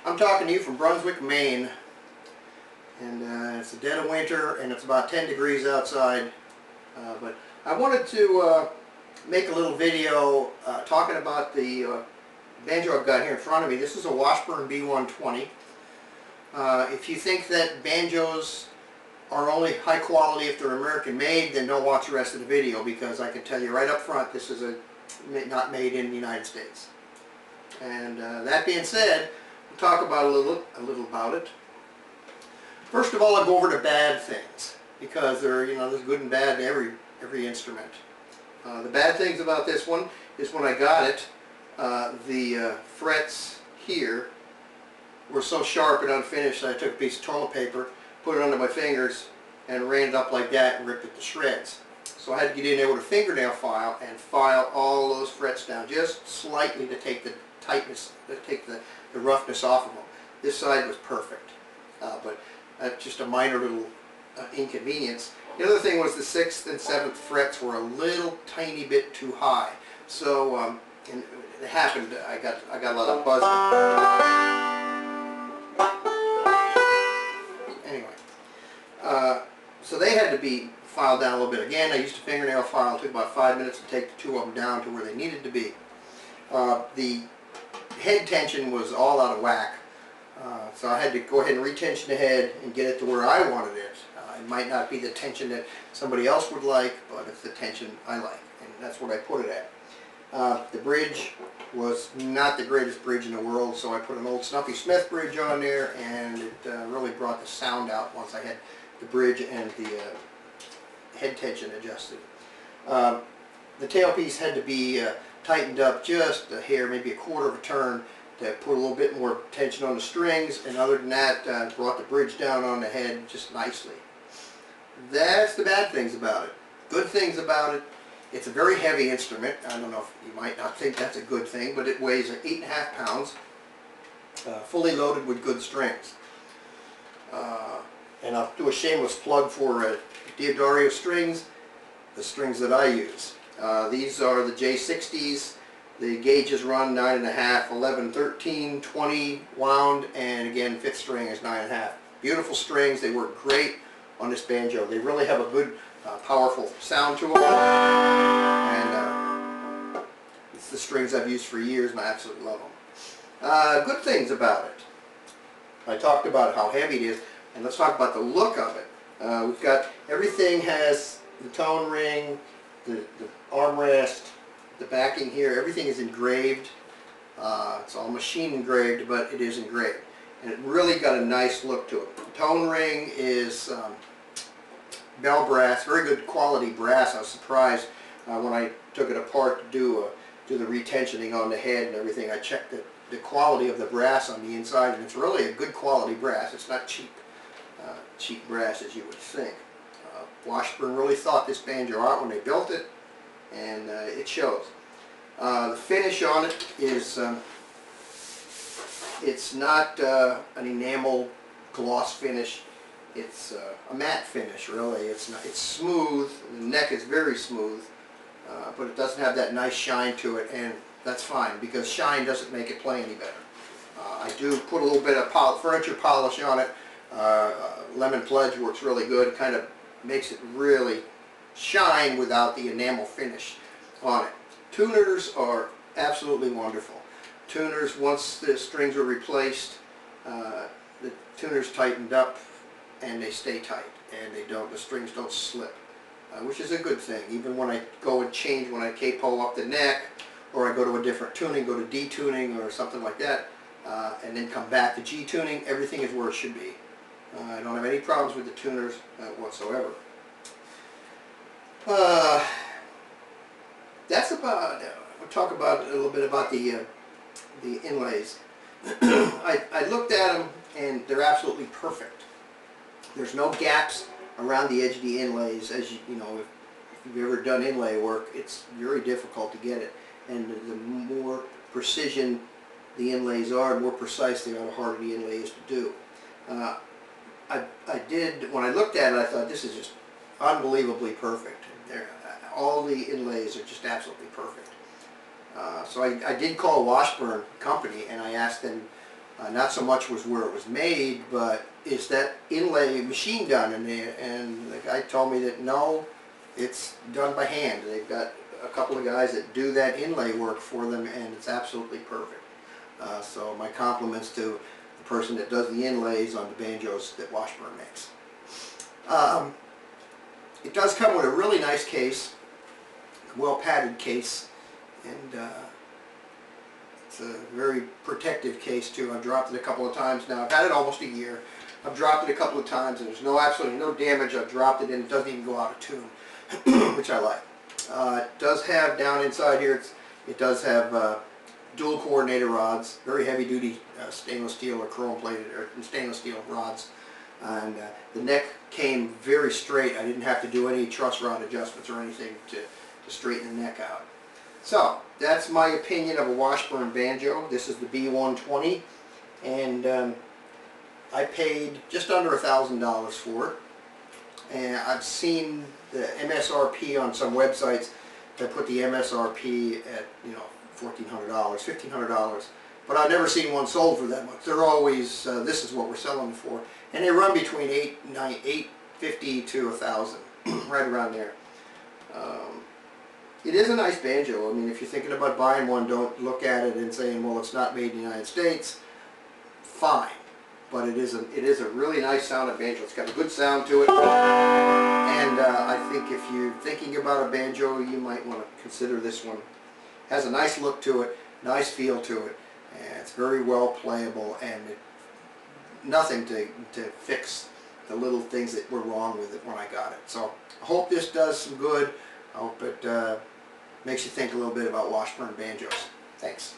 I'm talking to you from Brunswick, Maine, and it's the dead of winter and it's about 10 degrees outside, but I wanted to make a little video talking about the banjo I've got here in front of me. This is a Washburn B-120. If you think that banjos are only high quality if they're American made, then don't watch the rest of the video, because I can tell you right up front this is not made in the United States. And that being said, we'll talk about a little about it. First of all, I'll go over the bad things, because there's good and bad in every instrument. The bad things about this one is when I got it, the frets here were so sharp and unfinished that I took a piece of toilet paper, put it under my fingers, and ran it up like that and ripped it to shreds. So I had to get in there with a fingernail file and file all those frets down just slightly to take the tightness, to take the roughness off of them. This side was perfect, but that's just a minor little inconvenience. The other thing was the 6th and 7th frets were a little tiny bit too high. So and it happened. I got a lot of buzzing. Anyway, so they had to be filed down a little bit. Again, I used a fingernail file. It took about 5 minutes to take the two of them down to where they needed to be. The head tension was all out of whack, so I had to go ahead and retension the head and get it to where I wanted it. It might not be the tension that somebody else would like, but it's the tension I like, and that's what I put it at. The bridge was not the greatest bridge in the world, so I put an old Snuffy Smith bridge on there, and it really brought the sound out once I had the bridge and the head tension adjusted. The tailpiece had to be tightened up just a hair, maybe a quarter of a turn, to put a little bit more tension on the strings, and other than that, brought the bridge down on the head just nicely. That's the bad things about it. Good things about it: it's a very heavy instrument. I don't know if you might not think that's a good thing, but it weighs 8.5 pounds, fully loaded with good strings. And I'll do a shameless plug for Diodario strings, the strings that I use. These are the J60s. The gauges run 9.5, 11, 13, 20 wound, and again 5th string is 9.5. Beautiful strings. They work great on this banjo. They really have a good, powerful sound to them, and it's the strings I've used for years, and I absolutely love them. Good things about it: I talked about how heavy it is, and let's talk about the look of it. We've got, everything has the tone ring, the armrest, the backing here, everything is engraved. It's all machine engraved, but it is engraved, and it really got a nice look to it. The tone ring is bell brass, very good quality brass. I was surprised when I took it apart to do the retensioning on the head and everything. I checked the quality of the brass on the inside, and it's really a good quality brass. It's not cheap brass as you would think. Washburn really thought this banjo out when they built it, and it shows. The finish on it is, it's not an enamel gloss finish. It's a matte finish, really. It's smooth. The neck is very smooth, but it doesn't have that nice shine to it, and that's fine, because shine doesn't make it play any better. I do put a little bit of furniture polish on it. Lemon Pledge works really good. It kind of makes it really shine without the enamel finish on it. Tuners are absolutely wonderful. Tuners, once the strings were replaced, the tuners tightened up, and they stay tight, and the strings don't slip, which is a good thing. Even when I go and change, when I capo up the neck, or I go to a different tuning, go to D tuning or something like that, and then come back to G tuning, everything is where it should be. I don't have any problems with the tuners whatsoever. That's about, we'll talk about a little bit about the inlays. I looked at them, and they're absolutely perfect. There's no gaps around the edge of the inlays. As you know, if you've ever done inlay work, it's very difficult to get it. And the more precision the inlays are, the more precise they are, the harder the inlay is to do. When I looked at it, I thought, this is just unbelievably perfect. All the inlays are just absolutely perfect. So I did call Washburn Company, and I asked them Not so much was where it was made, but is that inlay machine done? And the guy told me that no, it's done by hand. They've got a couple of guys that do that inlay work for them, and it's absolutely perfect. So my compliments to the person that does the inlays on the banjos that Washburn makes. It does come with a really nice case, a well padded case, and it's a very protective case too. I've dropped it a couple of times now. I've had it almost a year. I've dropped it a couple of times and there's absolutely no damage. I've dropped it and it doesn't even go out of tune, which I like. It does have down inside here, it does have dual coordinator rods, very heavy duty stainless steel or chrome plated or stainless steel rods. And the neck came very straight. I didn't have to do any truss rod adjustments or anything to straighten the neck out. So that's my opinion of a Washburn banjo. This is the B-120, and I paid just under $1,000 for it. And I've seen the MSRP on some websites that put the MSRP at, you know, $1,400, $1,500, but I've never seen one sold for that much. They're always this is what we're selling for, and they run between $850 to $1,000, right around there. It is a nice banjo. I mean, if you're thinking about buying one, don't look at it and saying, well, it's not made in the United States. Fine, but it is a really nice sounding banjo. It's got a good sound to it, and I think if you're thinking about a banjo, you might want to consider this one. It has a nice look to it, nice feel to it, and it's very well playable, and nothing to fix the little things that were wrong with it when I got it. So I hope this does some good. I hope it makes you think a little bit about Washburn banjos. Thanks.